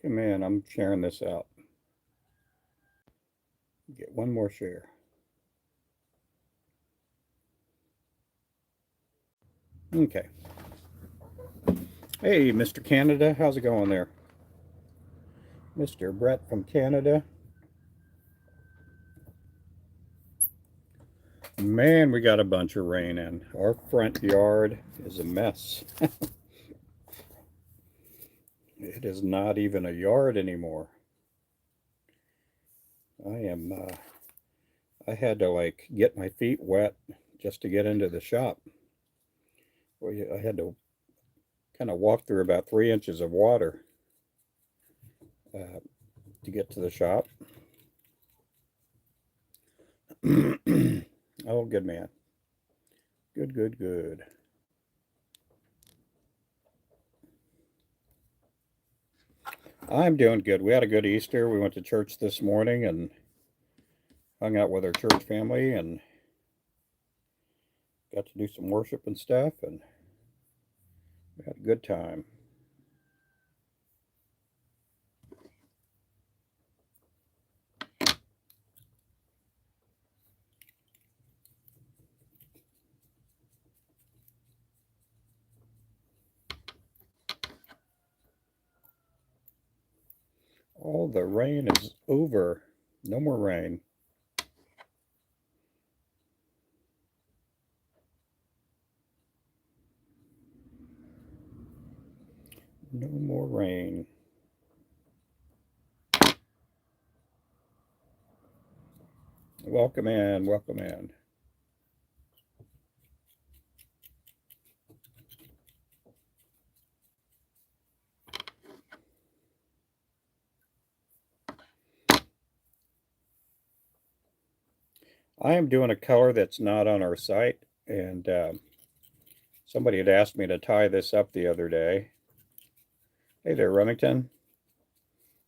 Welcome in. I'm sharing this out. Get one more share. Okay. Hey, Mr. Canada. How's it going there? Mr. Brett from Canada. Man, we got a bunch of rain in. Our front yard is a mess. It is not even a yard anymore. I had to like get my feet wet just to get into the shop. I had to kind of walk through about 3 inches of water to get to the shop. Oh, good man. Good, good, good. I'm doing good. We had a good Easter. We went to church this morning and hung out with our church family and got to do some worship and stuff, and we had a good time. All the rain is over. No more rain. No more rain. Welcome in. Welcome in. I am doing a color that's not on our site, and somebody had asked me to tie this up the other day. Hey there, Remington.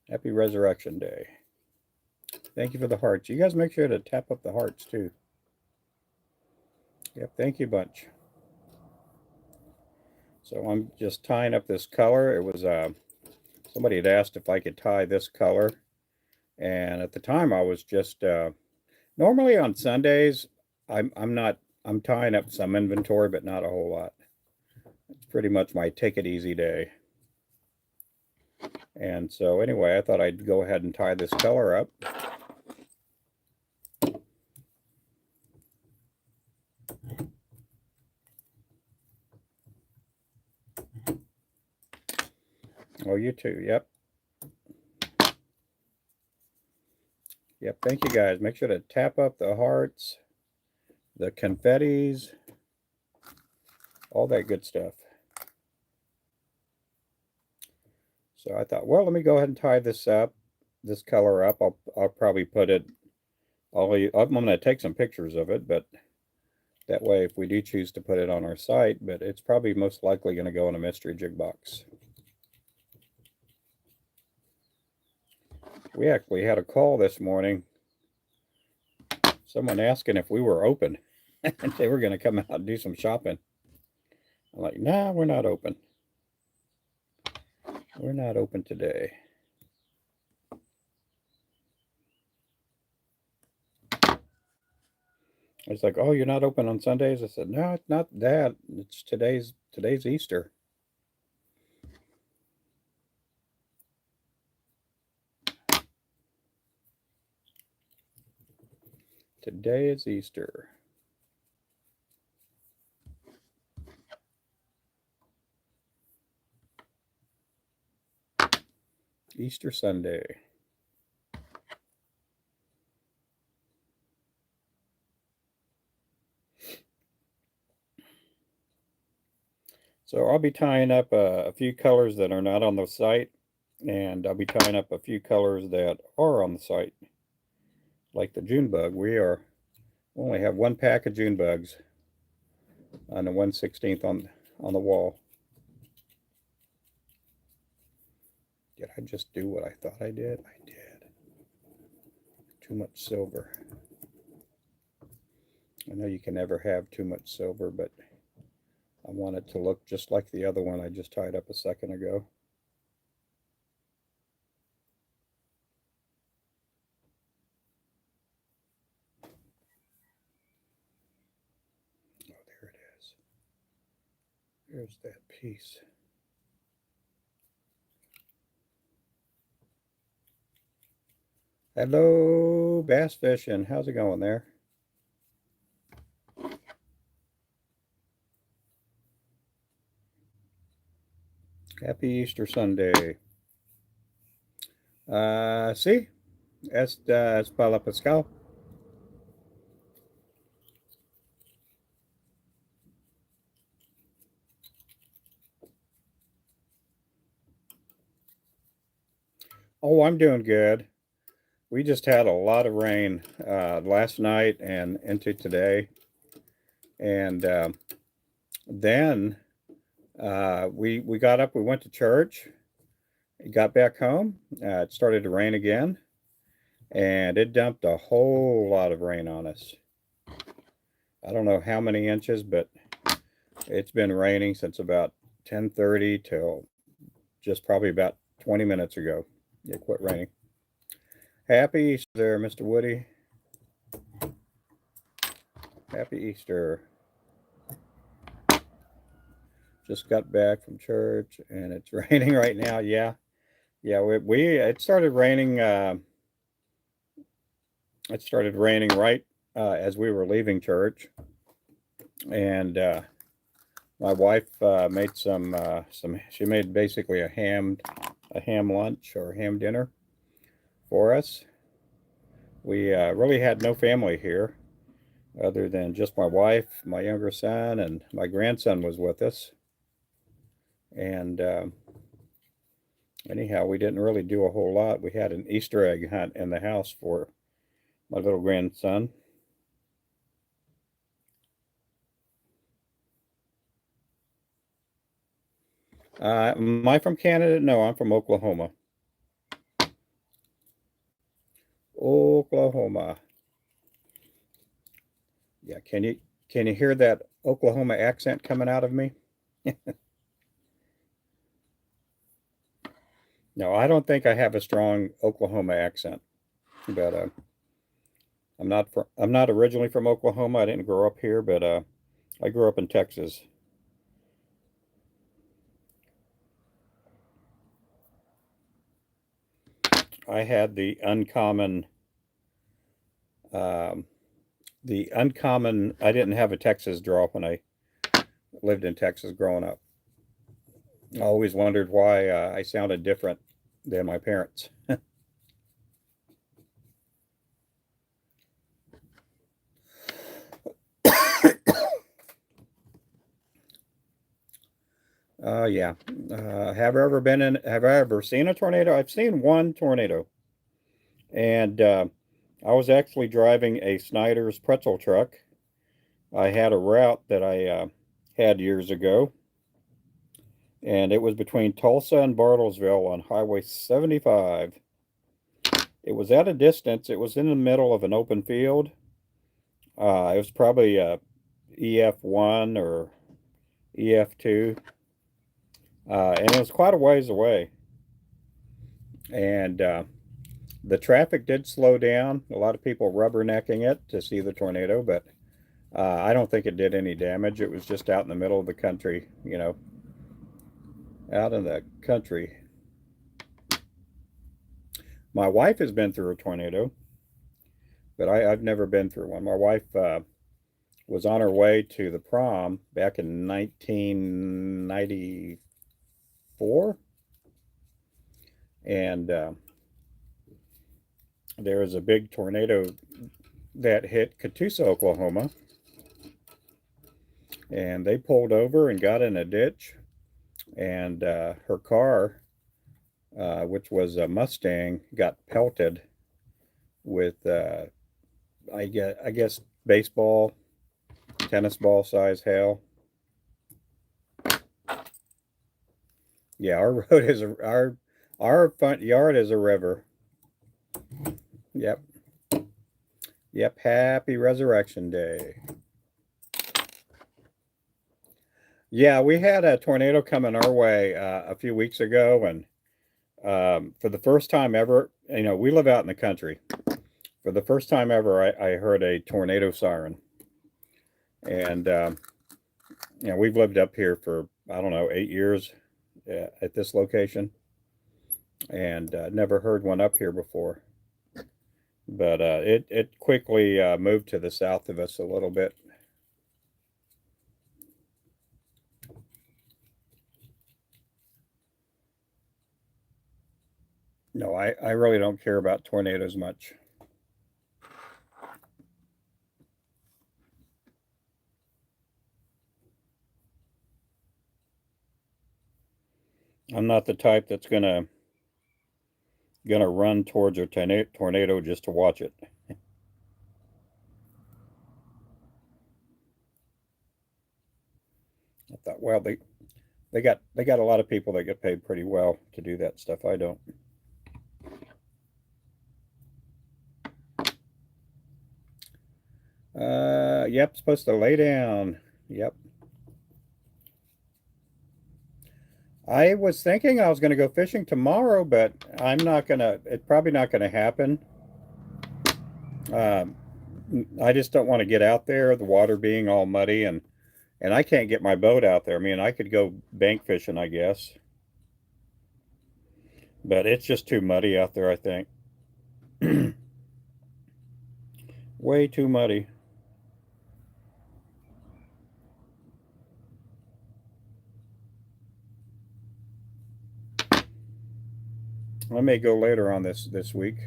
Happy Resurrection Day. Thank you for the hearts. You guys make sure to tap up the hearts too. Yep, thank you bunch. So I'm just tying up this color. It was somebody had asked if I could tie this color, and at the time I was just normally on Sundays I'm tying up some inventory, but not a whole lot. It's pretty much my take it easy day. And so anyway, I thought I'd go ahead and tie this color up. Oh, you too. Yep. Yep. Thank you guys. Make sure to tap up the hearts, the confettis, all that good stuff. So I thought, well, let me go ahead and tie this up, this color up. I'll probably put it. I'm going to take some pictures of it, but that way, if we do choose to put it on our site, but it's probably most likely going to go in a mystery jig box. We actually had a call this morning. Someone asking if we were open. They were going to come out and do some shopping. I'm like, nah, we're not open. We're not open today. It's like, oh, you're not open on Sundays? I said, no, it's not that. It's today's Easter. Today is Easter. Easter Sunday. So I'll be tying up a few colors that are not on the site, and I'll be tying up a few colors that are on the site, like the June bug. We only have one pack of June bugs on the 1/16 on the wall. Did I just do what I thought I did? I did. Too much silver. I know you can never have too much silver, but I want it to look just like the other one I just tied up a second ago. Here's that piece. Hello, bass fishing. How's it going there? Happy Easter Sunday. Sí, es para pescar. Oh, I'm doing good. We just had a lot of rain last night and into today. And then we got up, we went to church, got back home. It started to rain again, and it dumped a whole lot of rain on us. I don't know how many inches, but it's been raining since about 10:30 till just probably about 20 minutes ago. It quit raining. Happy Easter there, Mr. Woody. Happy Easter. Just got back from church and it's raining right now. Yeah. Yeah, it started raining it started raining right as we were leaving church. And my wife made some she made basically a ham lunch or ham dinner for us. We really had no family here other than just my wife, my younger son, and my grandson was with us. And anyhow, we didn't really do a whole lot. We had an Easter egg hunt in the house for my little grandson. Am I from Canada? No, I'm from Oklahoma. Oklahoma. Yeah, can you hear that Oklahoma accent coming out of me? No, I don't think I have a strong Oklahoma accent, but I'm not originally from Oklahoma. I didn't grow up here, but I grew up in Texas. I had um, the uncommon. I didn't have a Texas draw when I lived in Texas growing up. I always wondered why I sounded different than my parents. Yeah. Have I ever seen a tornado? I've seen one tornado, and I was actually driving a Snyder's pretzel truck. I had a route that I had years ago, and it was between Tulsa and Bartlesville on Highway 75. It was at a distance. It was in the middle of an open field. It was probably EF1 or EF2, and it was quite a ways away. And the traffic did slow down. A lot of people rubbernecking it to see the tornado, but I don't think it did any damage. It was just out in the middle of the country, out in the country. My wife has been through a tornado, but I've never been through one. My wife was on her way to the prom back in 1994, and there was a big tornado that hit Catoosa, Oklahoma, and they pulled over and got in a ditch, and her car, which was a Mustang, got pelted with I guess baseball, tennis ball size hail. Yeah, our road is our front yard is a river. Yep, yep. Happy Resurrection Day. Yeah, we had a tornado coming our way a few weeks ago, and for the first time ever, we live out in the country. For the first time ever, I heard a tornado siren, and we've lived up here for I don't know, 8 years at this location, and never heard one up here before. But it quickly moved to the south of us a little bit. No, I really don't care about tornadoes much. I'm not the type that's gonna run towards a tornado just to watch it. I thought, well, they got a lot of people that get paid pretty well to do that stuff. I don't. Yep, supposed to lay down. Yep. I was thinking I was going to go fishing tomorrow, but I'm not gonna. It's probably not going to happen. Um, I just don't want to get out there. The water being all muddy, and I can't get my boat out there. I mean, I could go bank fishing, I guess, but it's just too muddy out there, I think. Way too muddy. I may go later on this week.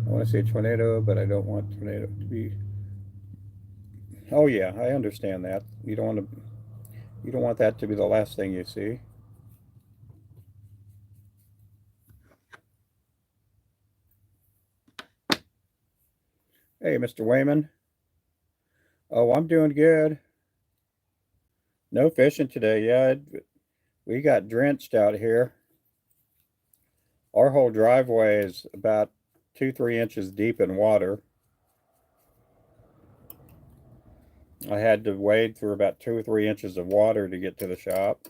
I want to see a tornado, but I don't want tornado to be. Oh yeah, I understand that. You don't want that to be the last thing you see. Hey, Mr. Wayman. Oh, I'm doing good. No fishing today. Yeah, we got drenched out here. Our whole driveway is about 2, 3 inches deep in water. I had to wade through about 2 or 3 inches of water to get to the shop.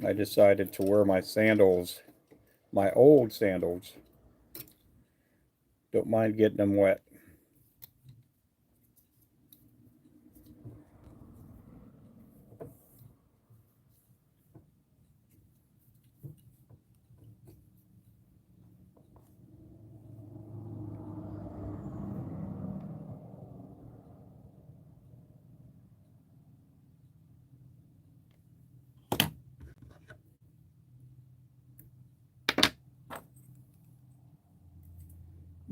I decided to wear my sandals, my old sandals. Don't mind getting them wet.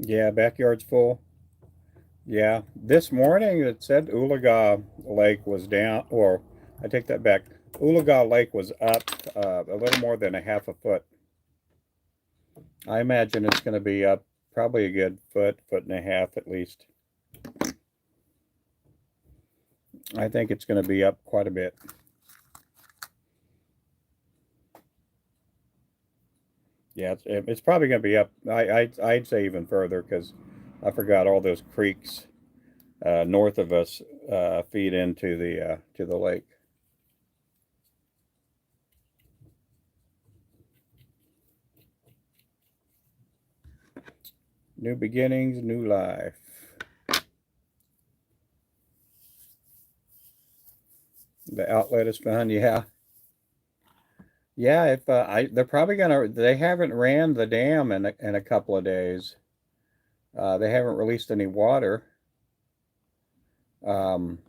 Yeah, backyard's full. Yeah, this morning it said Oologah Lake was down, or I take that back. Oologah Lake was up a little more than a half a foot. I imagine it's going to be up probably a good foot, foot and a half at least. I think it's going to be up quite a bit. Yeah, it's probably going to be up. I'd say even further because I forgot all those creeks north of us feed into the to the lake. New beginnings, new life. The outlet is fun. Yeah, yeah. If they're probably gonna. They haven't ran the dam in a couple of days. They haven't released any water. Um,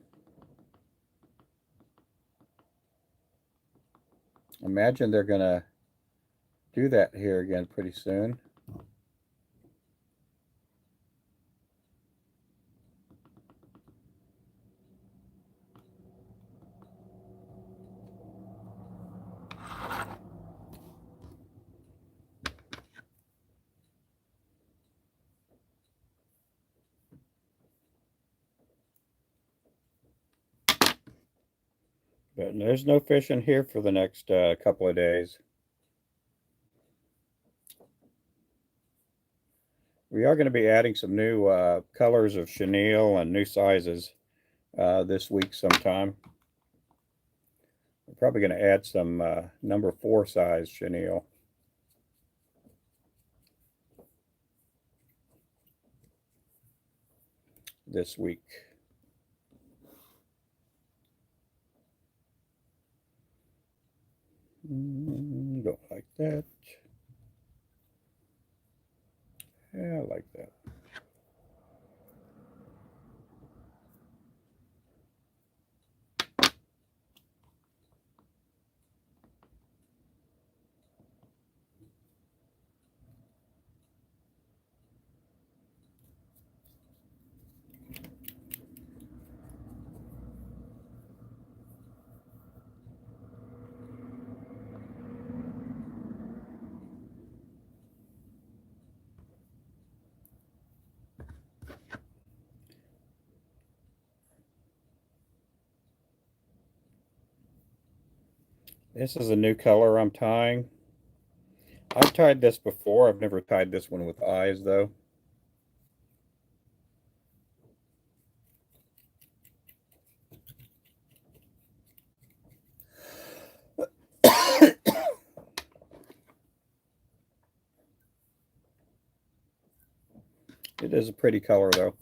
Imagine they're gonna do that here again pretty soon. But there's no fishing here for the next couple of days. We are going to be adding some new colors of chenille and new sizes this week sometime. We're probably going to add some number 4 size chenille this week. Don't like that. Yeah, I like that. This is a new color I'm tying. I've tied this before. I've never tied this one with eyes though. It is a pretty color though.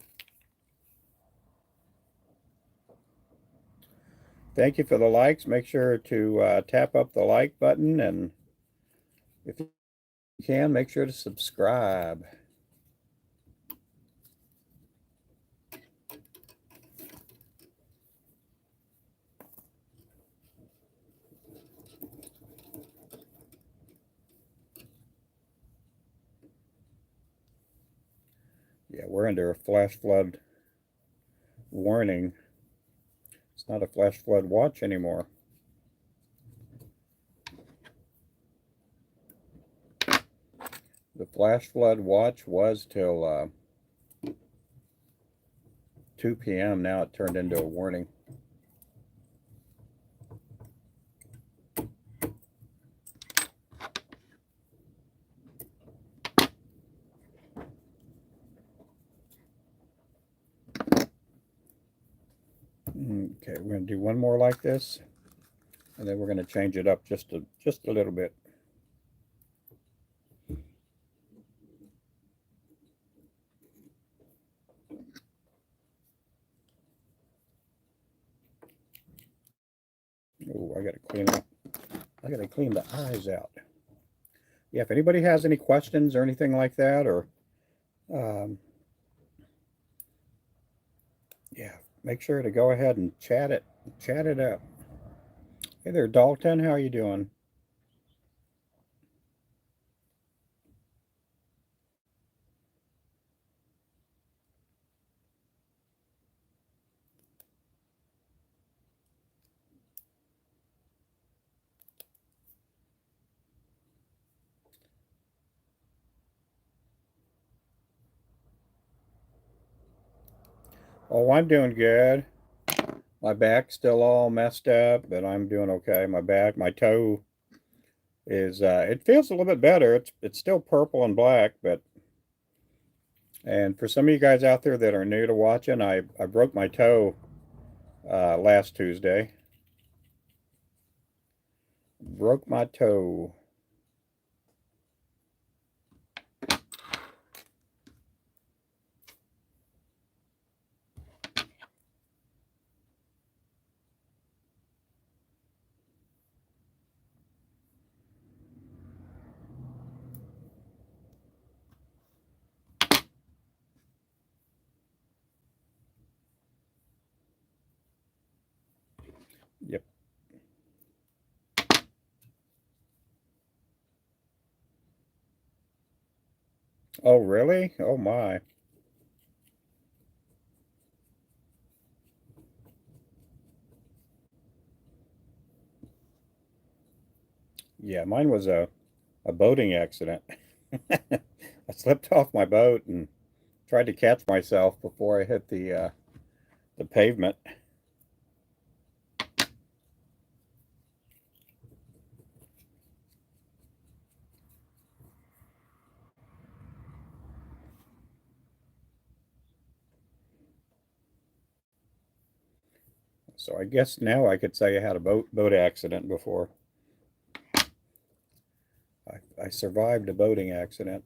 Thank you for the likes. Make sure to tap up the like button, and if you can, make sure to subscribe. Yeah, we're under a flash flood warning. It's not a flash flood watch anymore. The flash flood watch was till 2 p.m. Now it turned into a warning. Okay, we're going to do one more like this, and then we're going to change it up just a little bit. Oh, I got to clean up. I got to clean the eyes out. Yeah, if anybody has any questions or anything like that, or yeah, make sure to go ahead and chat it up. Hey there, Dalton. How are you doing? Oh, I'm doing good. My back's still all messed up, but I'm doing okay. My toe is it feels a little bit better. It's still purple and black, but and for some of you guys out there that are new to watching, I broke my toe last Tuesday. Broke my toe. Yep. Oh, really? Oh my. Yeah, mine was a boating accident. I slipped off my boat and tried to catch myself before I hit the pavement. So I guess now I could say I had a boat accident before. I survived a boating accident.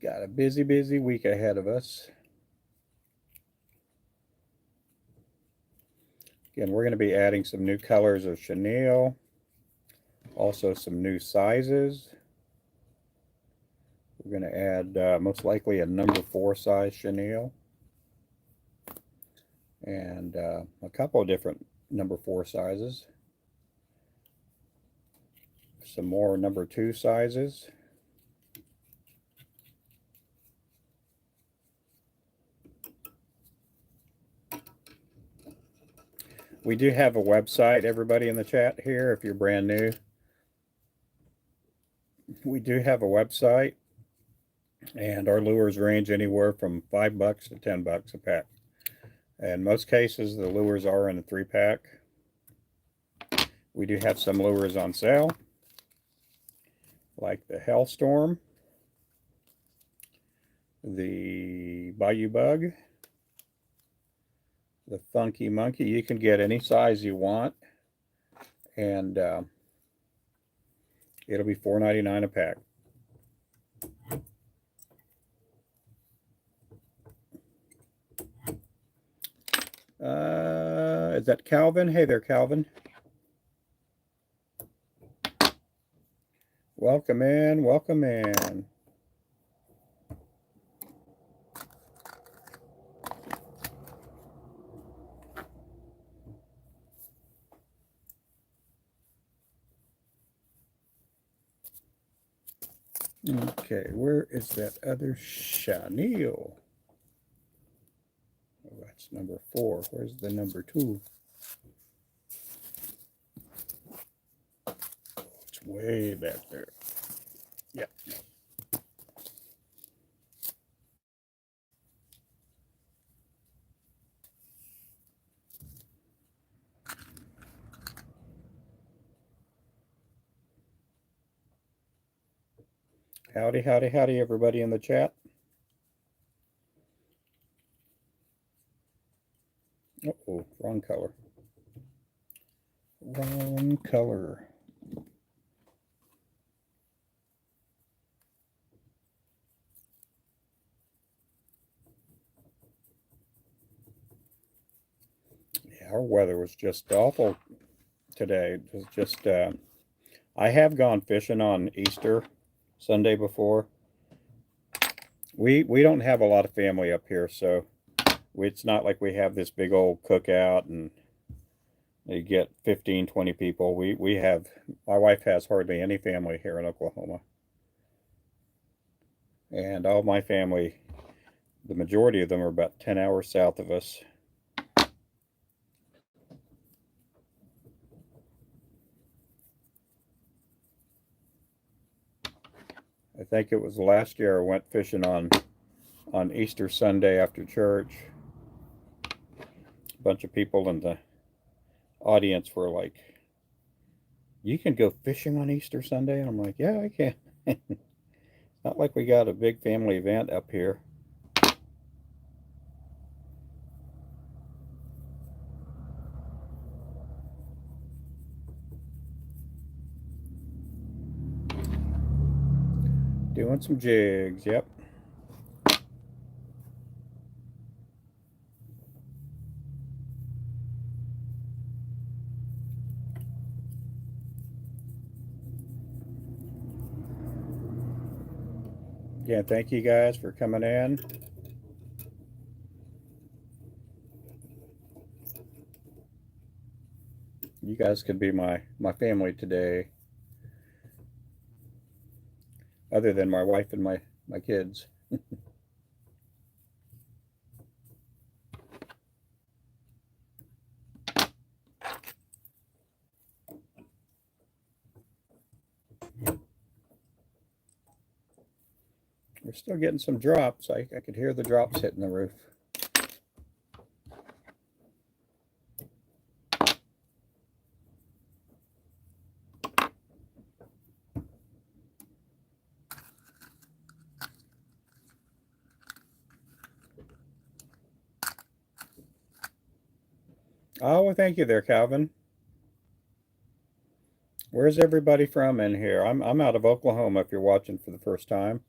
got a busy, busy week ahead of us. Again, we're going to be adding some new colors of chenille, also some new sizes. We're going to add most likely a number 4 size chenille and a couple of different number 4 sizes. Some more number 2 sizes. We do have a website, everybody in the chat here, if you're brand new. We do have a website, and our lures range anywhere from $5 to $10 a pack. In most cases, the lures are in a 3-pack. We do have some lures on sale, like the Hellstorm, the Bayou Bug, the Funky Monkey. You can get any size you want, and it'll be $4.99 a pack. Is that Calvin? Hey there, Calvin. Welcome in, welcome in. Okay, where is that other chenille? Oh, that's number 4. Where's the number 2? It's way back there. Yep. Howdy, howdy, howdy, everybody in the chat. Uh-oh, wrong color. Wrong color. Yeah, our weather was just awful today. It was just, I have gone fishing on Easter Sunday before. We don't have a lot of family up here, so it's not like we have this big old cookout and you get 15, 20 people. We have, my wife has hardly any family here in Oklahoma. And all my family, the majority of them are about 10 hours south of us. I think it was last year I went fishing on Easter Sunday after church. A bunch of people in the audience were like, "You can go fishing on Easter Sunday?" And I'm like, "Yeah, I can." Not like we got a big family event up here. Doing some jigs, yep. Again, thank you guys for coming in. You guys could be my family today, other than my wife and my kids. We're still getting some drops. I could hear the drops hitting the roof. Oh, well, thank you there, Calvin. Where's everybody from in here? I'm out of Oklahoma if you're watching for the first time.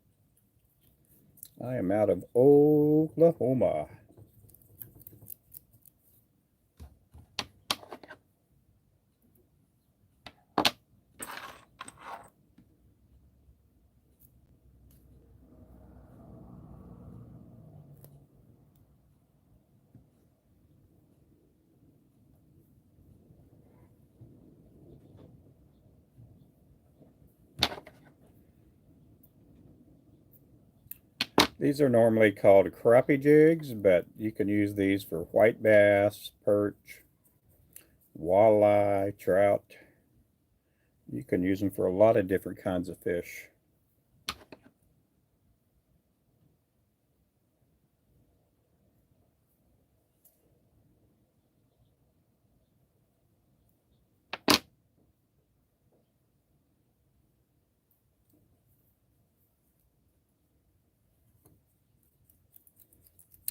I am out of Oklahoma. These are normally called crappie jigs, but you can use these for white bass, perch, walleye, trout. You can use them for a lot of different kinds of fish.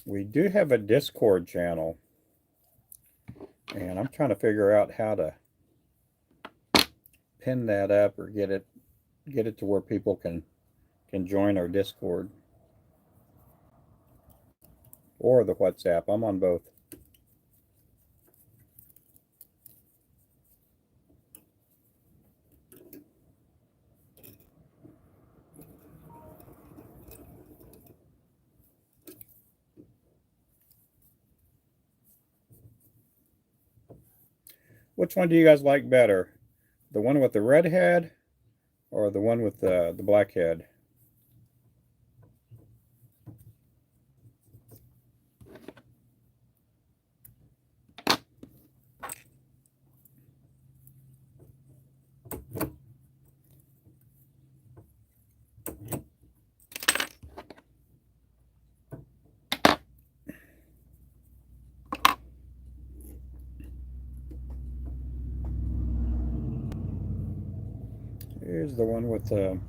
We do have a Discord channel, and I'm trying to figure out how to pin that up or get it to where people can join our Discord or the WhatsApp. I'm on both. Which one do you guys like better? The one with the red head or the one with the black head? Here's the one with the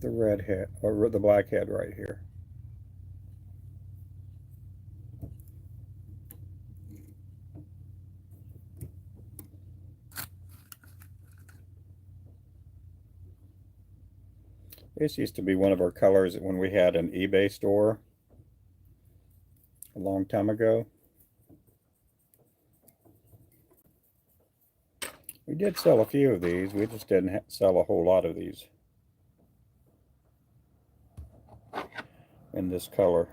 red head or the black head right here. This used to be one of our colors when we had an eBay store a long time ago. We did sell a few of these. We just didn't sell a whole lot of these in this color.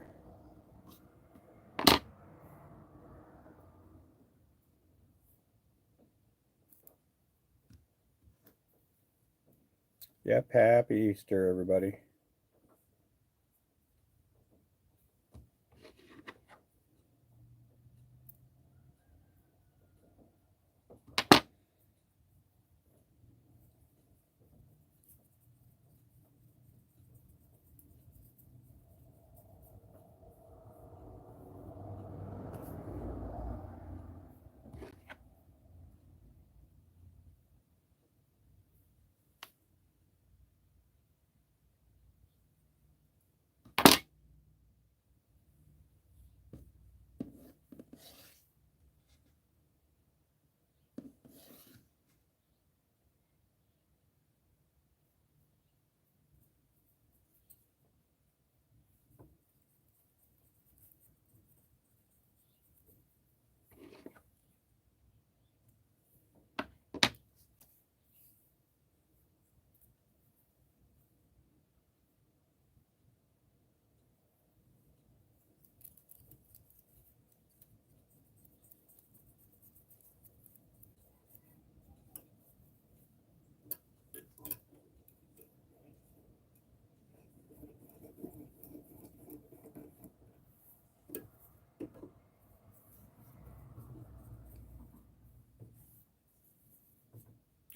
Yep, happy Easter, everybody.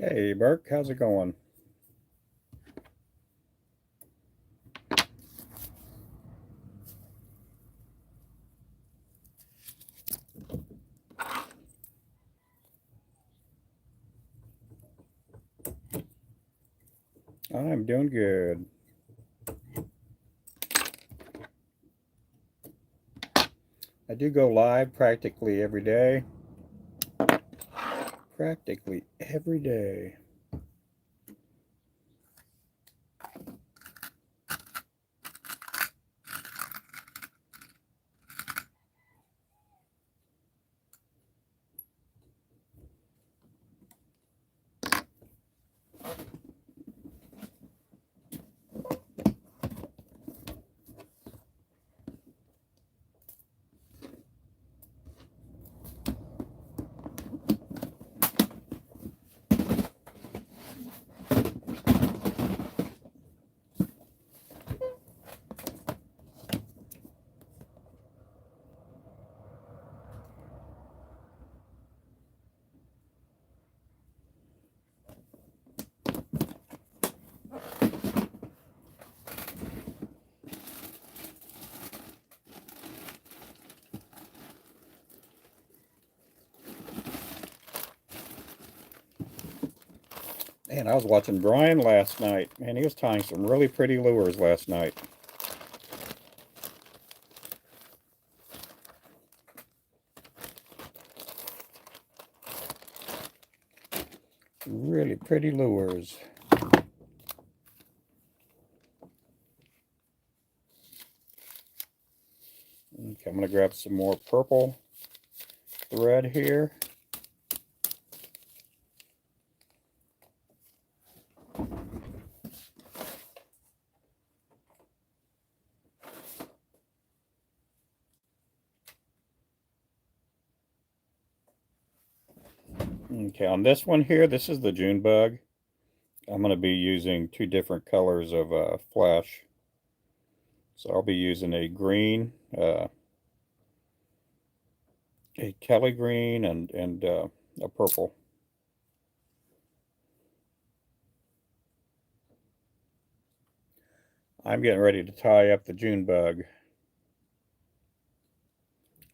Hey, Burke, how's it going? I'm doing good. I do go live practically every day. Practically every day. And I was watching Brian last night, and he was tying some really pretty lures last night. Really pretty lures. Okay, I'm going to grab some more purple thread here. Okay, on this one here, this is the June bug. I'm going to be using two different colors of flash. So I'll be using a green, a Kelly green, and a purple. I'm getting ready to tie up the June bug.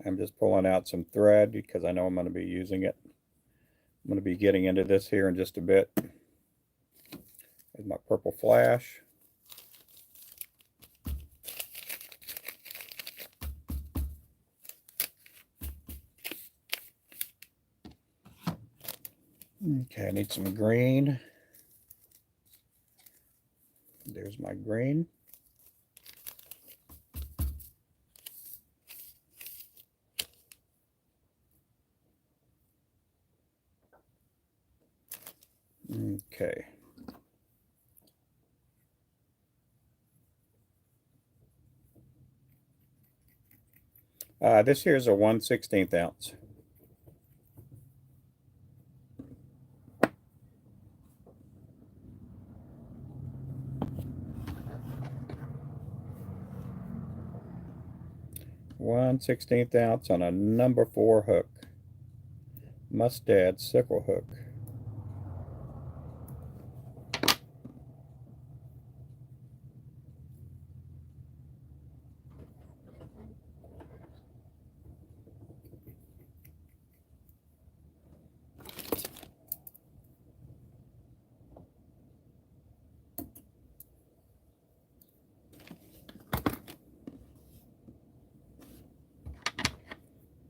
I'm just pulling out some thread because I know I'm going to be using it. I'm going to be getting into this here in just a bit. There's my purple flash. Okay, I need some green. There's my green. Okay. This here is a 1/16 ounce. One 16th ounce on a number 4 hook. Mustad sickle hook.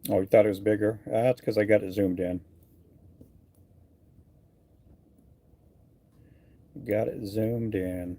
Oh, you thought it was bigger? That's because I got it zoomed in. Got it zoomed in.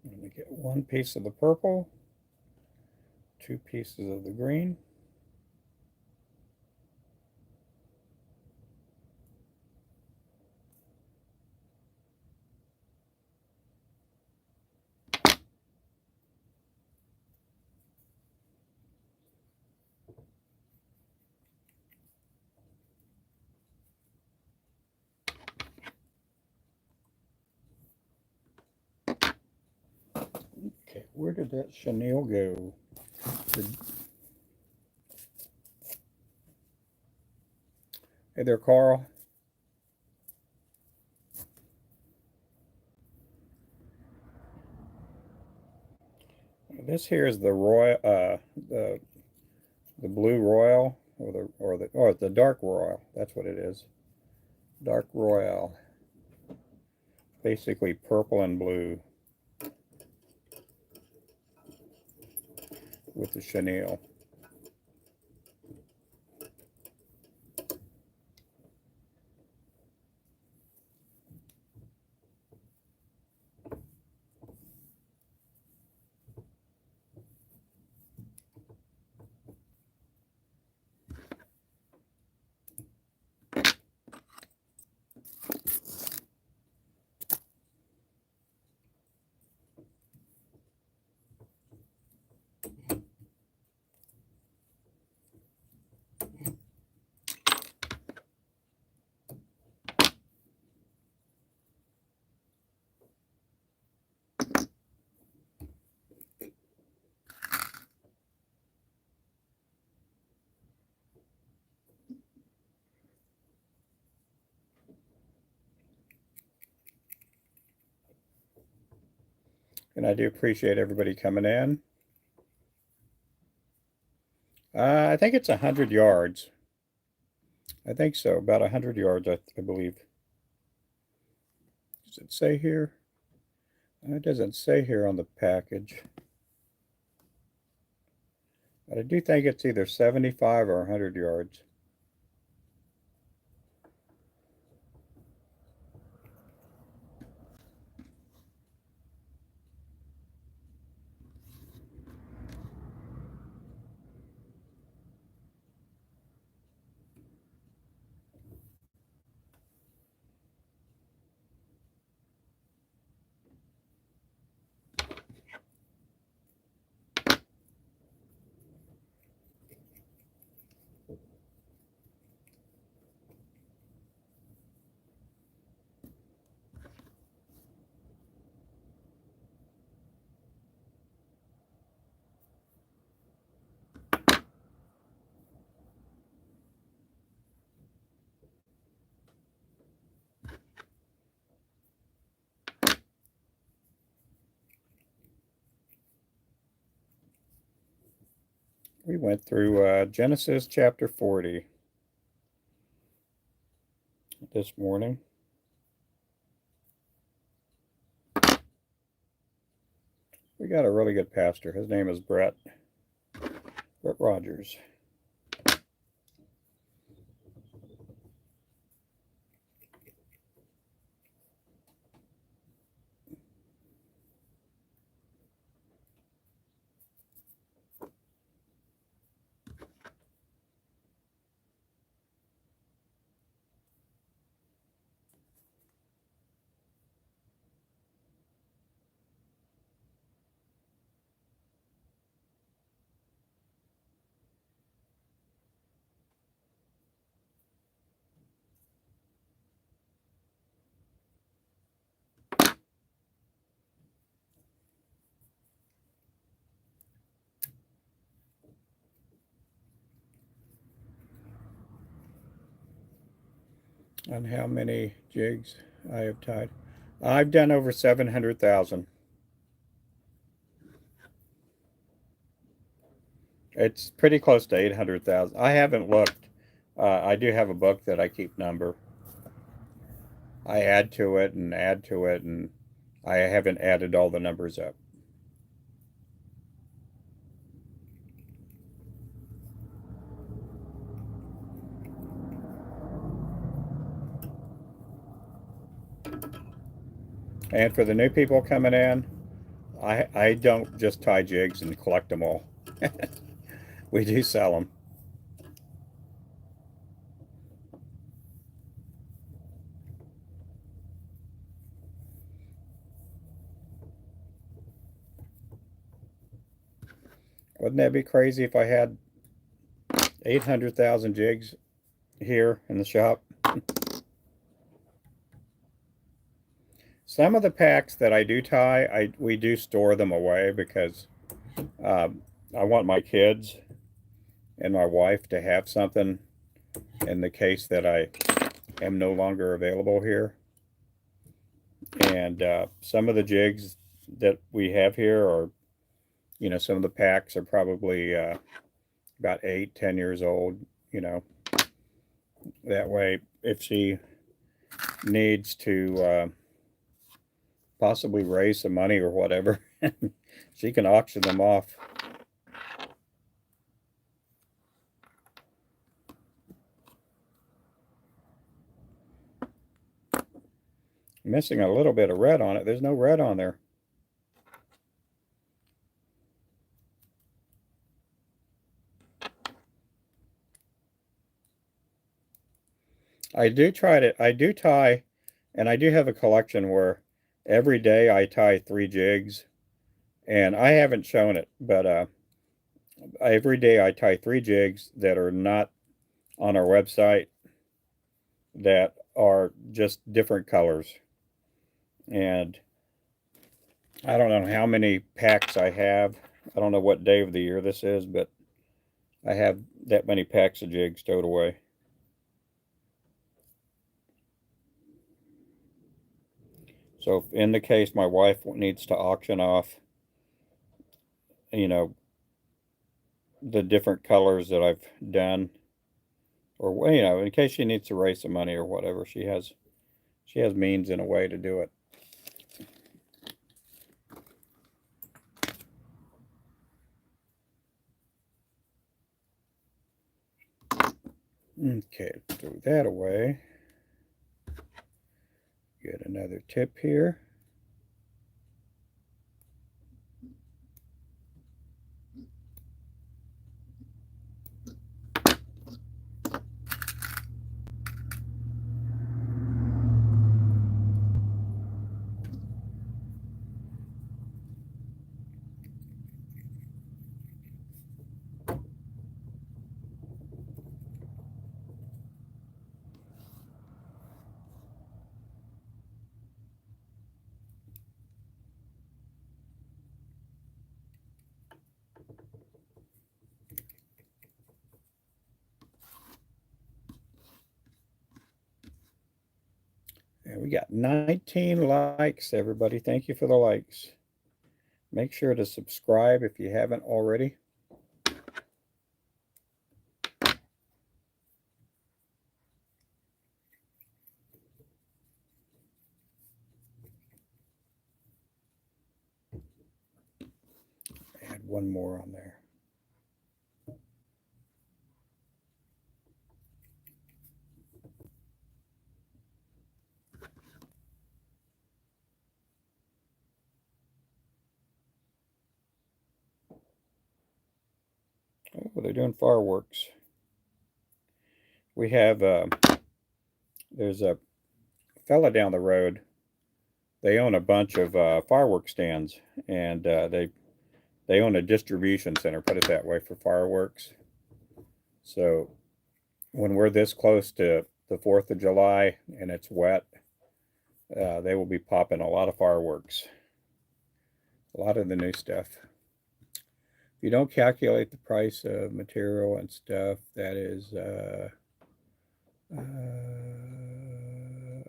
Let me get one piece of the purple, two pieces of the green. Okay, where did that chenille go? Hey there, Carl. This here is the royal, the blue royal, or the dark royal. That's what it is. Dark royal. Basically purple and blue with the chenille. And I do appreciate everybody coming in. I think it's 100 yards. I think so, about 100 yards, I believe. Does it say here? It doesn't say here on the package. But I do think it's either 75 or 100 yards. We went through Genesis chapter 40 this morning. We got a really good pastor. His name is Brett Rogers. On how many jigs I have tied. I've done over 700,000. It's pretty close to 800,000. I haven't looked. I do have a book that I keep number. I add to it and add to it, and I haven't added all the numbers up. And for the new people coming in, I don't just tie jigs and collect them all. We do sell them. Wouldn't that be crazy if I had 800,000 jigs here in the shop? Some of the packs that I do tie, we do store them away because I want my kids and my wife to have something in the case that I am no longer available here. And some of the jigs that we have here are, some of the packs are probably about 8-10 years old. That way, if she needs to possibly raise some money or whatever, she can auction them off. Missing a little bit of red on it. There's no red on there. I do tie, and I do have a collection where every day I tie 3 jigs, and I haven't shown it, but every day I tie 3 jigs that are not on our website, that are just different colors. And I don't know how many packs I have. I don't know what day of the year this is, but I have that many packs of jigs stowed away. So if in the case my wife needs to auction off, you know, the different colors that I've done, or you know, in case she needs to raise some money or whatever, she has means in a way to do it. Okay, throw that away. Get another tip here. And we got 19 likes, everybody. Thank you for the likes. Make sure to subscribe if you haven't already. Add one more on there. Oh, they're doing fireworks. We have, there's a fella down the road. They own a bunch of fireworks stands, and they own a distribution center, put it that way, for fireworks. So when we're this close to the 4th of July and it's wet, they will be popping a lot of fireworks. A lot of the new stuff. If you don't calculate the price of material and stuff, that is, I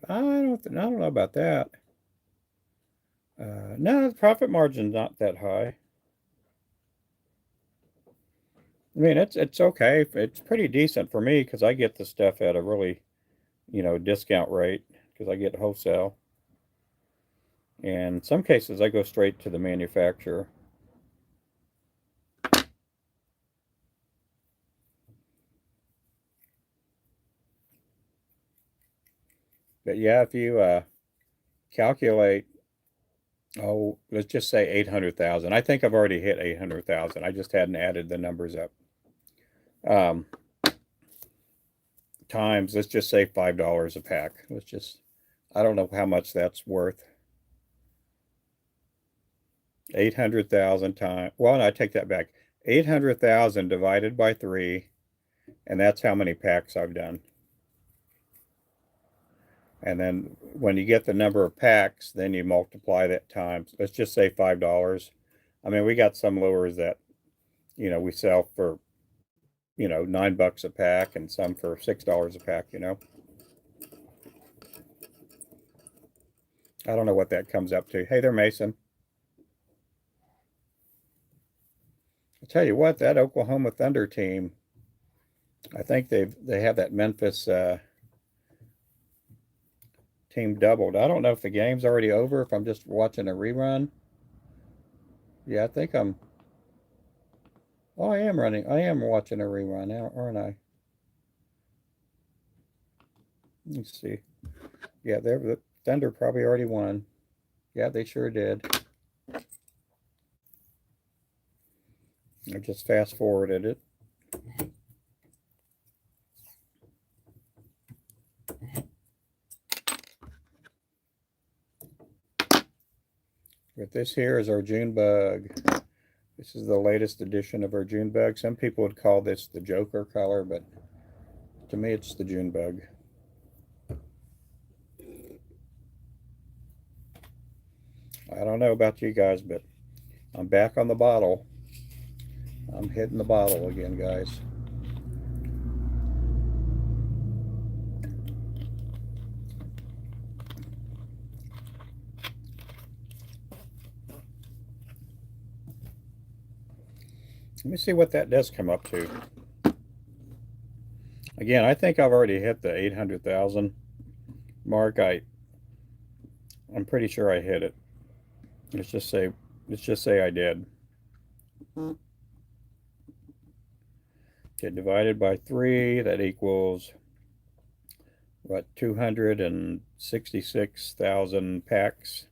don't know about that. No, the profit margin's not that high. I mean, it's okay. It's pretty decent for me because I get the stuff at a really, you know, discount rate because I get wholesale. And in some cases, I go straight to the manufacturer. But yeah, if you calculate, oh, let's just say 800,000. I think I've already hit 800,000. I just hadn't added the numbers up. Times, let's just say $5 a pack. I don't know how much that's worth. 800,000 times, well, no, I take that back. 800,000 divided by 3, and that's how many packs I've done. And then when you get the number of packs, then you multiply that times, let's just say $5. I mean, we got some lures that, you know, we sell for, you know, $9 a pack and some for $6 a pack, you know. I don't know what that comes up to. Hey there, Mason. I'll tell you what, that Oklahoma Thunder team, I think they have that Memphis team doubled. I don't know if the game's already over, if I'm just watching a rerun. Yeah, I think I'm. Oh, I am watching a rerun, aren't I? Let's see. Yeah, the Thunder probably already won. Yeah, they sure did. I just fast forwarded it. But this here is our June bug. This is the latest edition of our June bug. Some people would call this the Joker color, but to me it's the June bug. I don't know about you guys, but I'm back on the bottle. I'm hitting the bottle again, guys. Let me see what that does come up to. Again, I think I've already hit the 800,000 mark. I'm pretty sure I hit it. Let's just say I did. Okay, divided by 3, that equals what, 266,000 packs.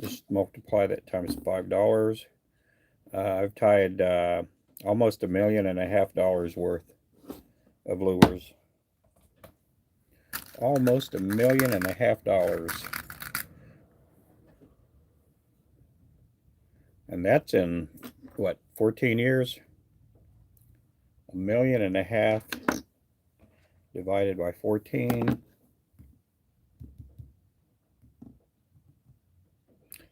Just multiply that times $5. I've tied almost $1.5 million worth of lures. Almost $1.5 million. And that's in, what, 14 years? $1.5 million divided by 14.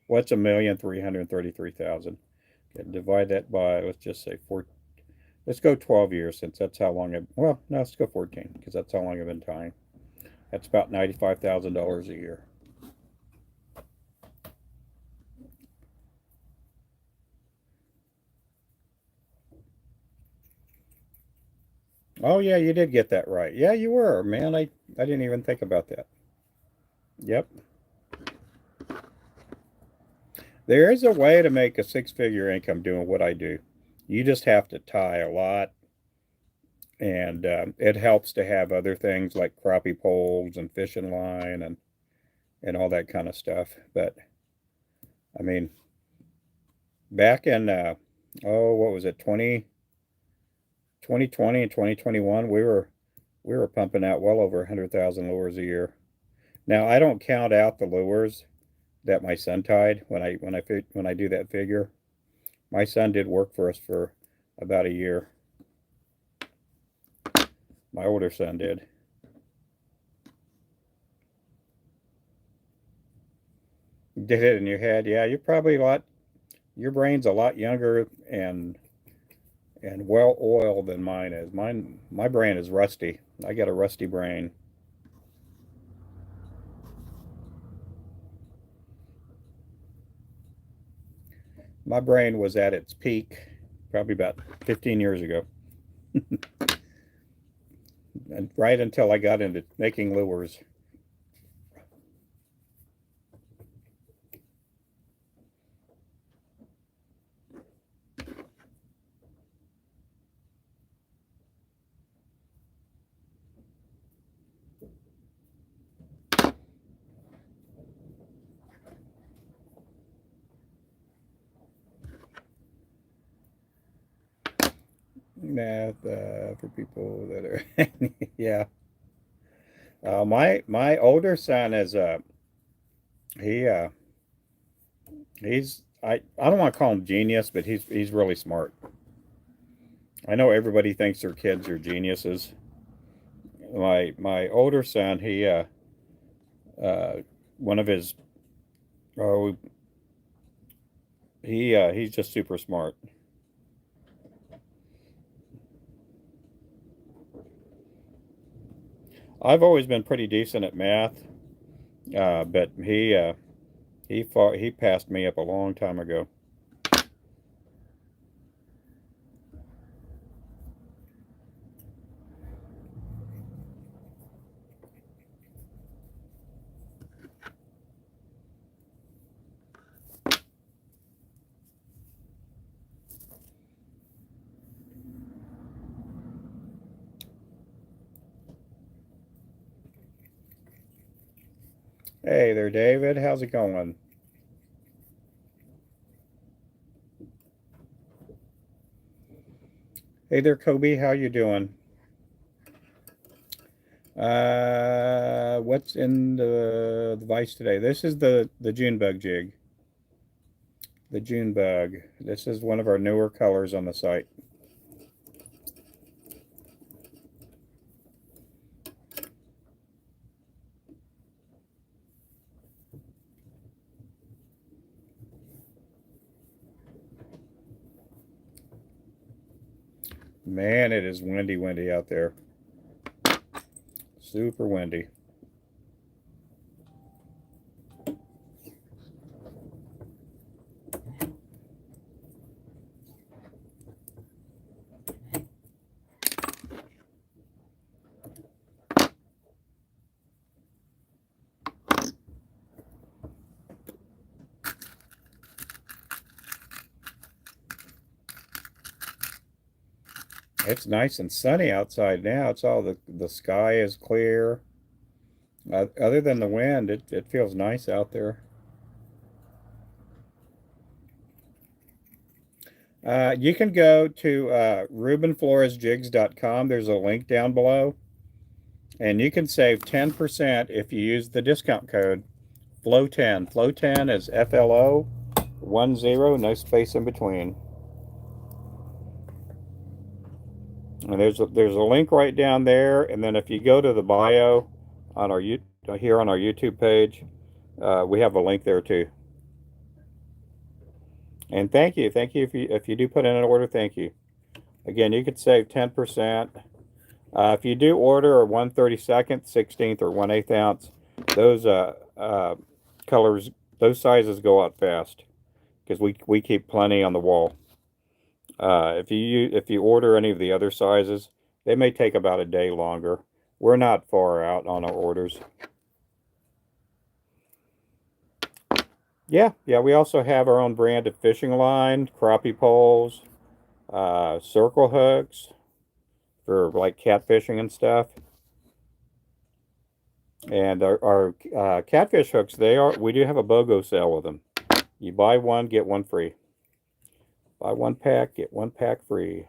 What's 1,333,000? Okay, divide that by, let's just say 4. Let's go 12 years, since that's how long well, no, let's go 14, because that's how long I've been tying. That's about $95,000 a year. Oh yeah, you did get that right. Yeah, you were, man. I didn't even think about that. Yep. There is a way to make a 6-figure income doing what I do. You just have to tie a lot, and it helps to have other things like crappie poles and fishing line and all that kind of stuff. But I mean, back in what was it, 2020 and 2021, we were pumping out well over 100,000 lures a year. Now I don't count out the lures that my son tied when I do that figure. My son did work for us for about a year. My older son did. Did it in your head? Yeah, you're probably your brain's a lot younger and well oiled than mine is. My brain is rusty. I got a rusty brain. My brain was at its peak probably about 15 years ago. And right until I got into making lures. Math for people that are yeah. My older son is he he's I don't want to call him genius, but he's really smart. I know everybody thinks their kids are geniuses. My older son, he one of his oh he's just super smart. I've always been pretty decent at math, but he passed me up a long time ago. Hey there, David. How's it going? Hey there, Kobe. How you doing? What's in the vise today? This is the June bug jig. The June bug. This is one of our newer colors on the site. Man, it is windy out there. Super windy. It's nice and sunny outside now. It's all the sky is clear. Other than the wind, it feels nice out there. You can go to rubenfloresjigs.com. There's a link down below, and you can save 10% if you use the discount code FLOW10. FLOW10 is FLO10, no space in between. And there's a link right down there, and then if you go to the bio on our here on our YouTube page, we have a link there too. And thank you if you do put in an order. Thank you. Again, you could save 10%. If you do order a 1/32, 16th, or 1/8 ounce, those colors, those sizes go out fast because we keep plenty on the wall. If you order any of the other sizes, they may take about a day longer. We're not far out on our orders. Yeah, we also have our own brand of fishing line, crappie poles, circle hooks for like catfishing and stuff. And our catfish hooks, we do have a BOGO sale with them. You buy one, get one free. Buy one pack, get one pack free.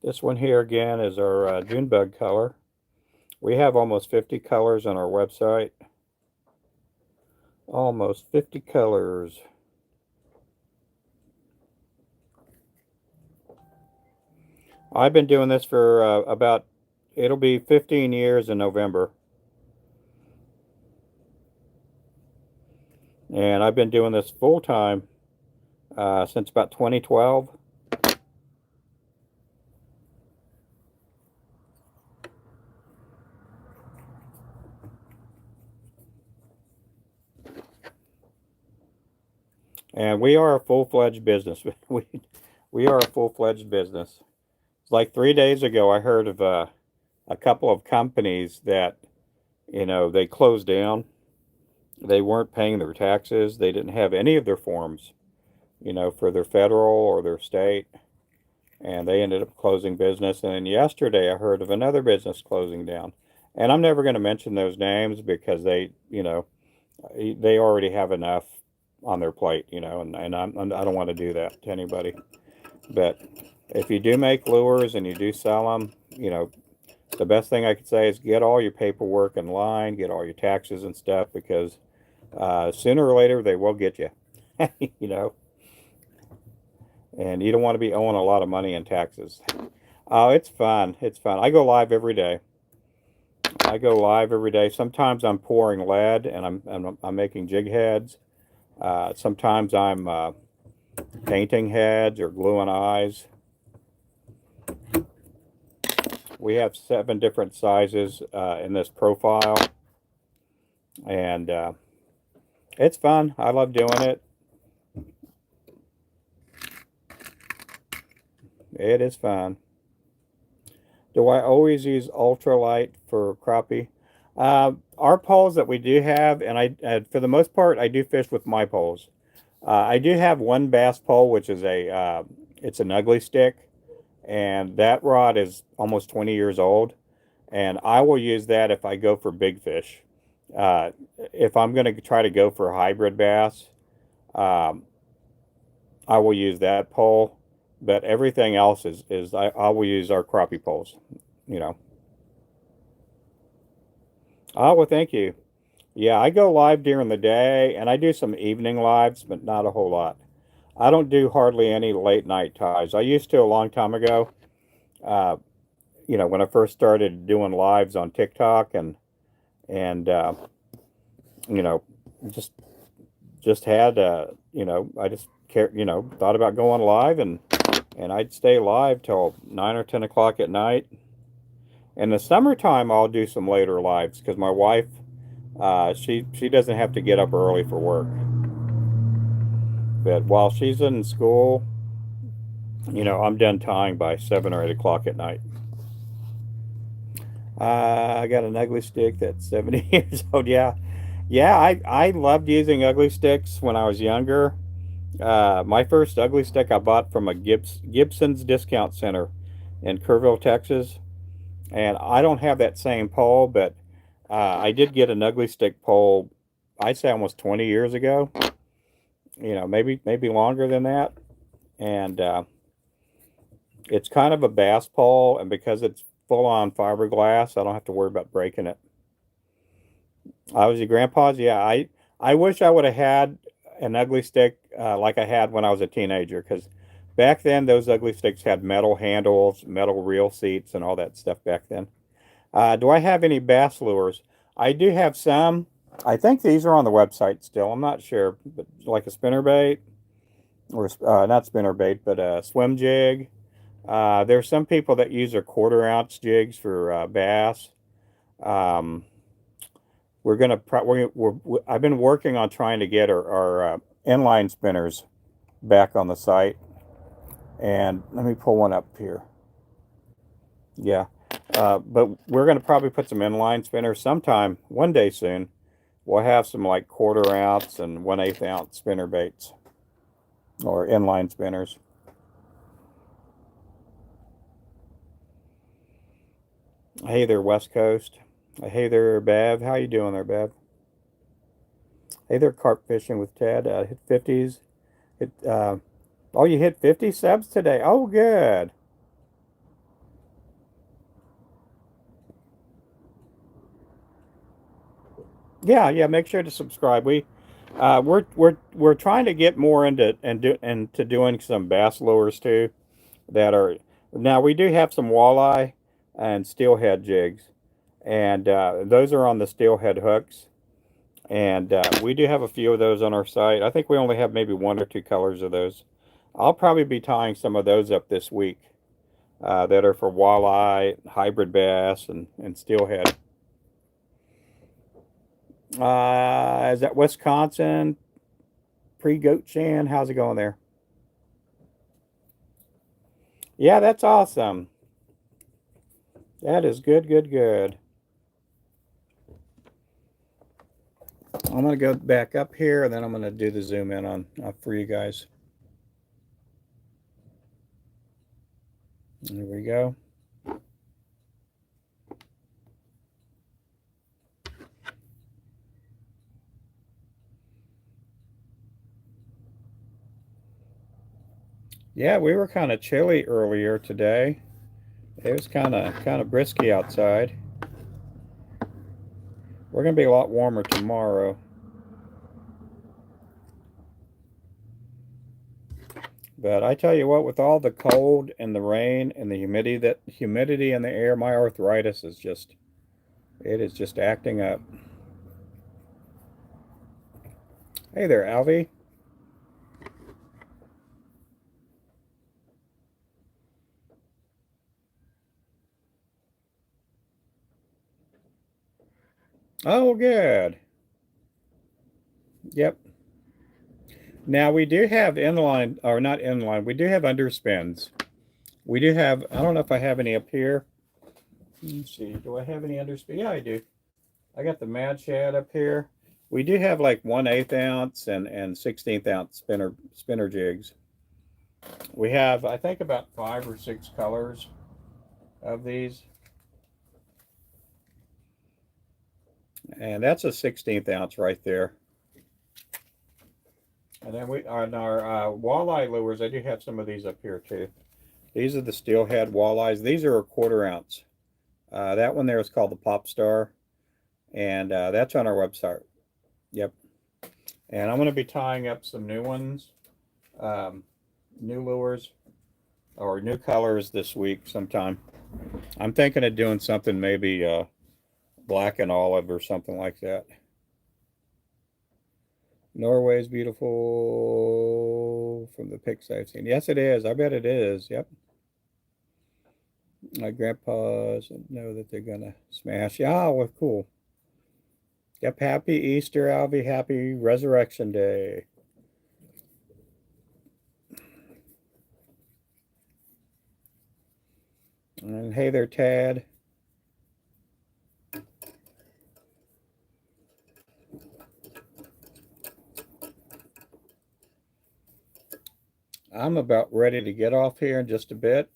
This one here again is our June bug color. We have almost 50 colors on our website. Almost 50 colors. I've been doing this for it'll be 15 years in November. And I've been doing this full time since about 2012. And we are a full-fledged business. We are a full-fledged business. Like 3 days ago, I heard of a couple of companies that, they closed down. They weren't paying their taxes. They didn't have any of their forms, for their federal or their state. And they ended up closing business. And then yesterday, I heard of another business closing down. And I'm never going to mention those names because they already have enough on their plate, and I don't want to do that to anybody. But if you do make lures and you do sell them, the best thing I could say is get all your paperwork in line, get all your taxes and stuff, because sooner or later they will get you, and you don't want to be owing a lot of money in taxes. Oh, it's fun. It's fun. I go live every day. Sometimes I'm pouring lead and I'm making jig heads. Sometimes I'm painting heads or gluing eyes. We have 7 different sizes in this profile, and it's fun. I love doing it. It is fun. Do I always use ultralight for crappie? Our poles that we do have, and for the most part, I do fish with my poles. I do have one bass pole, which is it's an ugly stick, and that rod is almost 20 years old, and I will use that if I go for big fish. If I'm going to try to go for hybrid bass, I will use that pole, but everything else is I will use our crappie poles, Oh, well, thank you. Yeah, I go live during the day, and I do some evening lives, but not a whole lot. I don't do hardly any late night ties. I used to a long time ago, uh, when I first started doing lives on TikTok, and you know, just had, I just thought about going live, and I'd stay live till 9 or 10 o'clock at night. In the summertime, I'll do some later lives because my wife, she doesn't have to get up early for work. But while she's in school, I'm done tying by 7 or 8 o'clock at night. I got an ugly stick that's 70 years old. Yeah, yeah. I loved using ugly sticks when I was younger. My first ugly stick I bought from a Gibson's Discount Center in Kerrville, Texas. And I don't have that same pole, but I did get an ugly stick pole, I'd say almost 20 years ago. Maybe longer than that. And it's kind of a bass pole, and because it's full on fiberglass, I don't have to worry about breaking it. I was your grandpa's. Yeah, I wish I would have had an ugly stick like I had when I was a teenager, because back then those ugly sticks had metal handles, metal reel seats, and all that stuff back then. Do I have any bass lures? I do have some. I think these are on the website still. I'm not sure, but like a spinnerbait, or not spinnerbait, but a swim jig. There's some people that use their 1/4 ounce jigs for bass. Um, we're gonna I've been working on trying to get our inline spinners back on the site, and let me pull one up here. Yeah, but we're gonna probably put some inline spinners sometime one day soon. We'll have some like 1/4 ounce and 1/8 ounce spinner baits or inline spinners. Hey there, West Coast. Hey there, Bev. How you doing there, Bev? Hey there, carp fishing with Ted. Hit 50s. Hit, oh, you hit 50 subs today. Oh, good. Yeah, yeah. Make sure to subscribe. We're trying to get more into doing some bass lures too. That are Now we do have some walleye and steelhead jigs, and those are on the steelhead hooks. And we do have a few of those on our site. I think we only have maybe one or two colors of those. I'll probably be tying some of those up this week that are for walleye, hybrid bass, and steelhead. Is that Wisconsin? Pre-goat Shan? How's it going there? Yeah, that's awesome. That is good, good, good. I'm going to go back up here, and then I'm going to do the zoom in on for you guys. There we go. Yeah, we were kind of chilly earlier today. It was kind of brisky outside. We're going to be a lot warmer tomorrow. But I tell you what, with all the cold and the rain and the humidity in the air, my arthritis is just acting up. Hey there, Alvy. Oh, good. Yep. Now we do have inline, or not inline, we do have underspins. We do have, I don't know if I have any up here. Let's see, do I have any underspin? Yeah, I do. I got the Mad Shad up here. We do have like 1/8 ounce and 16th ounce spinner jigs. We have, I think, about 5 or 6 colors of these. And that's a 16th ounce right there. And then we on our walleye lures, I do have some of these up here too. These are the steelhead walleyes. These are a 1/4 ounce. That one there is called the Pop Star, and that's on our website. Yep. And I'm going to be tying up some new ones, new lures, or new colors this week sometime. I'm thinking of doing something maybe black and olive or something like that. Norway's beautiful from the pics I've seen. Yes, it is. I bet it is. Yep. My grandpas know that they're gonna smash. Yeah, well, cool. Yep. Happy Easter, Alvy. Happy Resurrection Day. And hey there, Tad. I'm about ready to get off here in just a bit.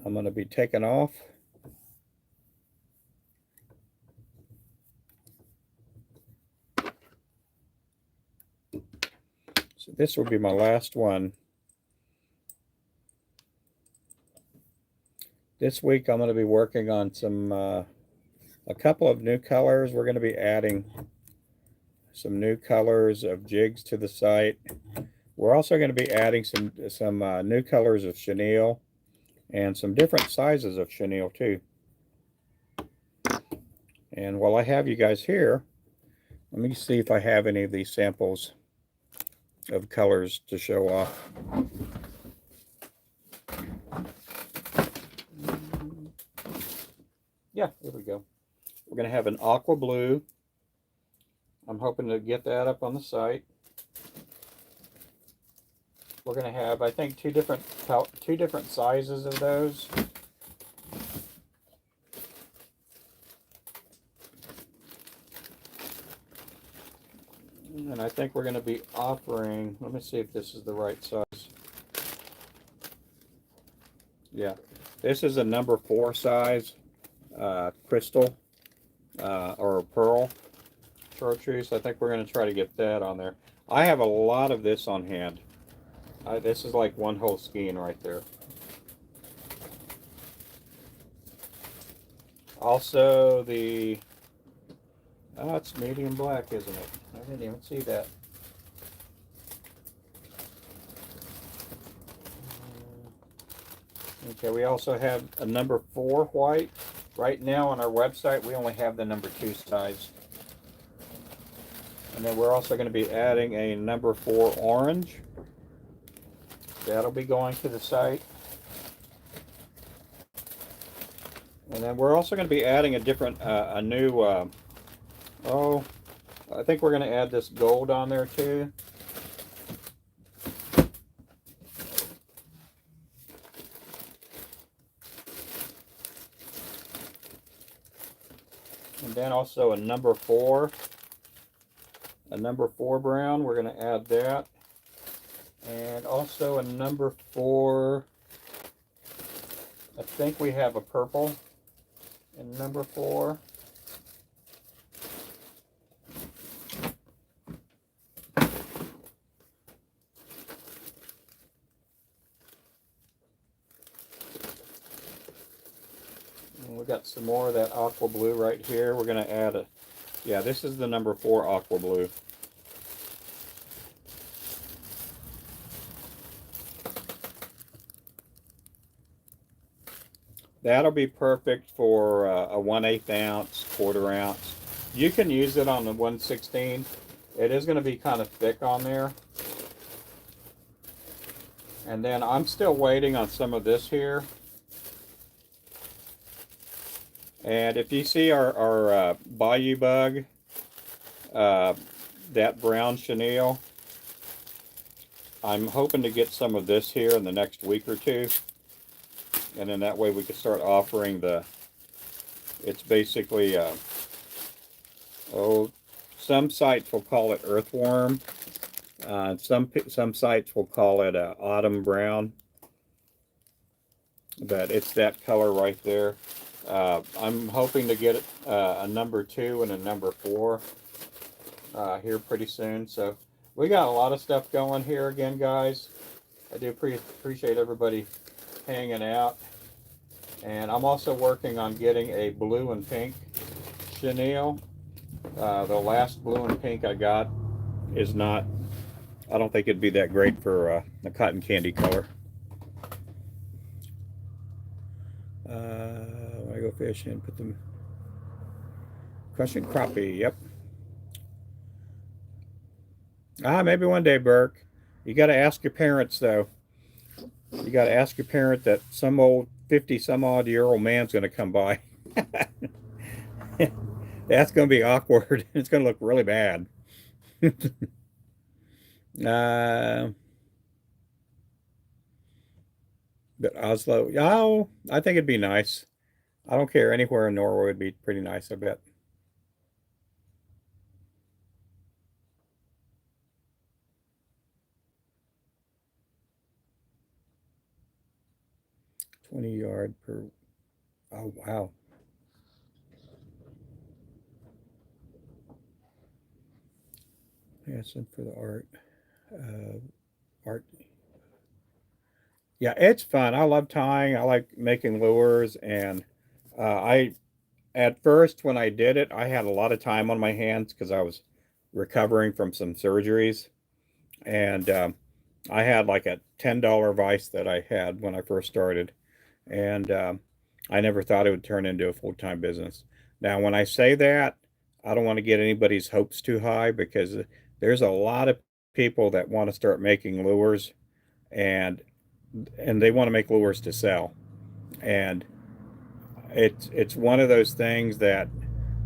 I'm going to be taking off. So this will be my last one. This week I'm going to be working on a couple of new colors. We're going to be adding some new colors of jigs to the site. We're also going to be adding some new colors of chenille and some different sizes of chenille too. And while I have you guys here, let me see if I have any of these samples of colors to show off. Yeah, there we go. We're going to have an aqua blue. I'm hoping to get that up on the site. We're going to have, I think, two different sizes of those. And I think we're going to be offering, let me see if this is the right size. Yeah, this is a number 4 size crystal or pearl chartreuse. I think we're going to try to get that on there. I have a lot of this on hand. This is like one whole skein right there. Also the, oh, it's medium black, isn't it? I didn't even see that. Okay, we also have a number 4 white. Right now on our website, we only have the number 2 size. And then we're also going to be adding a number 4 orange. That'll be going to the site. And then we're also going to be adding a different, a new, oh, I think we're going to add this gold on there too. And then also a number 4 brown, we're going to add that. And also a number 4, I think we have a purple in number 4. And we got some more of that aqua blue right here. We're going to add a, yeah, this is the number 4 aqua blue. That'll be perfect for a 1/8 ounce, 1/4 ounce. You can use it on the 1/16. It is going to be kind of thick on there. And then I'm still waiting on some of this here. And if you see our Bayou Bug, that brown chenille, I'm hoping to get some of this here in the next week or two. And then that way we can start offering the, it's basically, oh, some sites will call it earthworm. Some sites will call it autumn brown. But it's that color right there. I'm hoping to get a number 2 and a number 4 here pretty soon. So we got a lot of stuff going here again, guys. I do appreciate everybody hanging out. And I'm also working on getting a blue and pink chenille. The last blue and pink I got is not, I don't think it'd be that great for the cotton candy color. When I go fishing, put them, crushing crappie, yep. Maybe one day, Burke. You got to ask your parents, though. You got to ask your parent that some old 50 some odd year old man's going to come by. That's going to be awkward. It's going to look really bad. uh, but Oslo, oh, I think it'd be nice. I don't care. Anywhere in Norway would be pretty nice, I bet. 20 yard per. Oh, wow. Passion for the art. Art. Yeah, it's fun. I love tying. I like making lures. And I, at first, when I did it, I had a lot of time on my hands because I was recovering from some surgeries. And I had like a $10 vise that I had when I first started. And I never thought it would turn into a full time business. Now, when I say that, I don't want to get anybody's hopes too high because there's a lot of people that want to start making lures and they want to make lures to sell. And it's one of those things that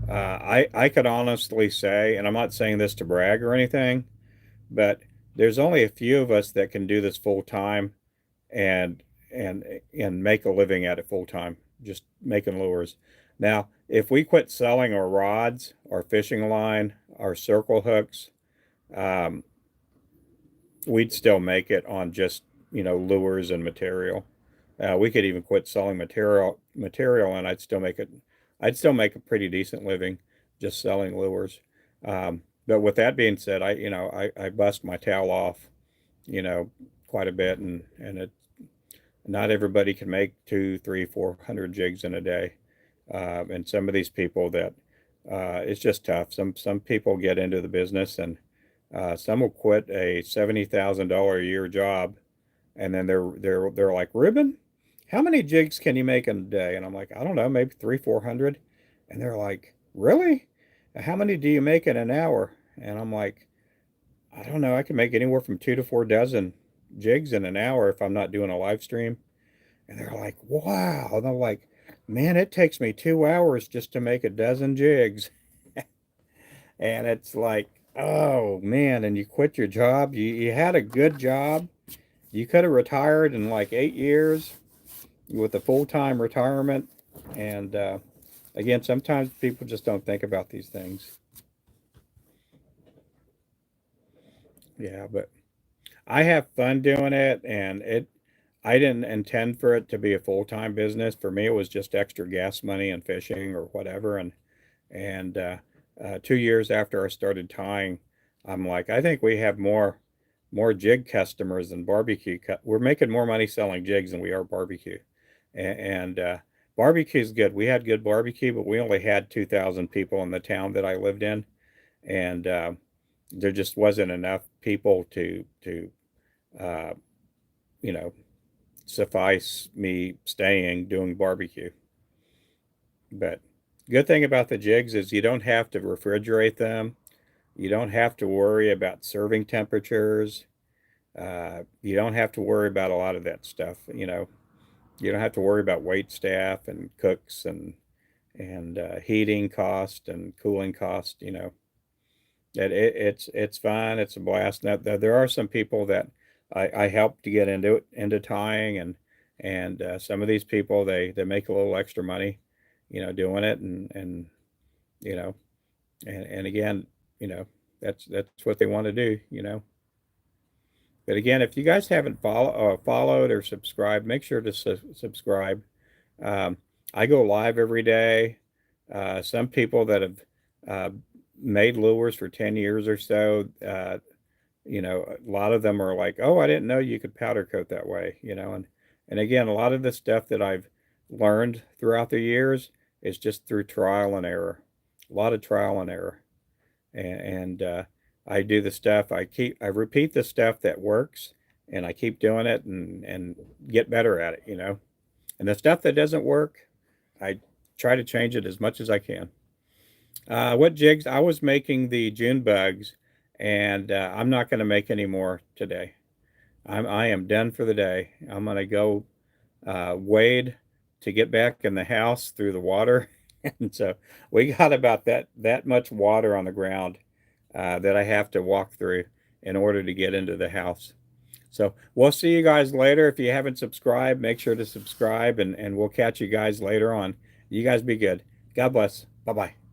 I could honestly say, and I'm not saying this to brag or anything, but there's only a few of us that can do this full time and and and make a living at it full time, just making lures. Now, if we quit selling our rods, our fishing line, our circle hooks, um, we'd still make it on just lures and material. We could even quit selling material, and I'd still make a pretty decent living just selling lures. But with that being said, I bust my tail off, you know, quite a bit, and it not everybody can make two, three, 400 jigs in a day. And some of these people that it's just tough. Some people get into the business and some will quit a $70,000 a year job, and then they're like, Ruben, how many jigs can you make in a day? And I'm like, I don't know, maybe three, 400. And they're like, really? How many do you make in an hour? And I'm like, I don't know. I can make anywhere from 2 to 4 dozen jigs in an hour if I'm not doing a live stream. And they're like, wow. And I'm like, man, it takes me 2 hours just to make a dozen jigs. And it's like, oh man, and you quit your job. You had a good job. You could have retired in like 8 years with a full-time retirement. And again, sometimes people just don't think about these things. Yeah, but I have fun doing it, and I didn't intend for it to be a full-time business. For me, it was just extra gas money and fishing or whatever. And 2 years after I started tying, I'm like, I think we have more jig customers than barbecue. We're making more money selling jigs than we are barbecue. And barbecue is good. We had good barbecue, but we only had 2,000 people in the town that I lived in, and there just wasn't enough people to uh, you know suffice me staying doing barbecue. But good thing about the jigs is you don't have to refrigerate them. You don't have to worry about serving temperatures. You don't have to worry about a lot of that stuff. You don't have to worry about wait staff and cooks and heating cost and cooling cost. It's fun. It's a blast. Now, there are some people that I helped to get into tying, and some of these people they make a little extra money, doing it, and you know, and again, you know, that's what they want to do. But again, if you guys haven't followed or subscribed, make sure to subscribe. Um, I go live every day. Some people that have uh, made lures for 10 years or so, a lot of them are like, oh, I didn't know you could powder coat that way. And again, a lot of the stuff that I've learned throughout the years is just through trial and error, a lot of trial and error. And I do the stuff, I repeat the stuff that works, and I keep doing it and get better at it. And the stuff that doesn't work, I try to change it as much as I can. What jigs? I was making the June bugs, and I'm not going to make any more today. I am done for the day. I'm going to go wade to get back in the house through the water. And so we got about that much water on the ground that I have to walk through in order to get into the house. So we'll see you guys later. If you haven't subscribed, make sure to subscribe, and we'll catch you guys later on. You guys be good. God bless. Bye-bye.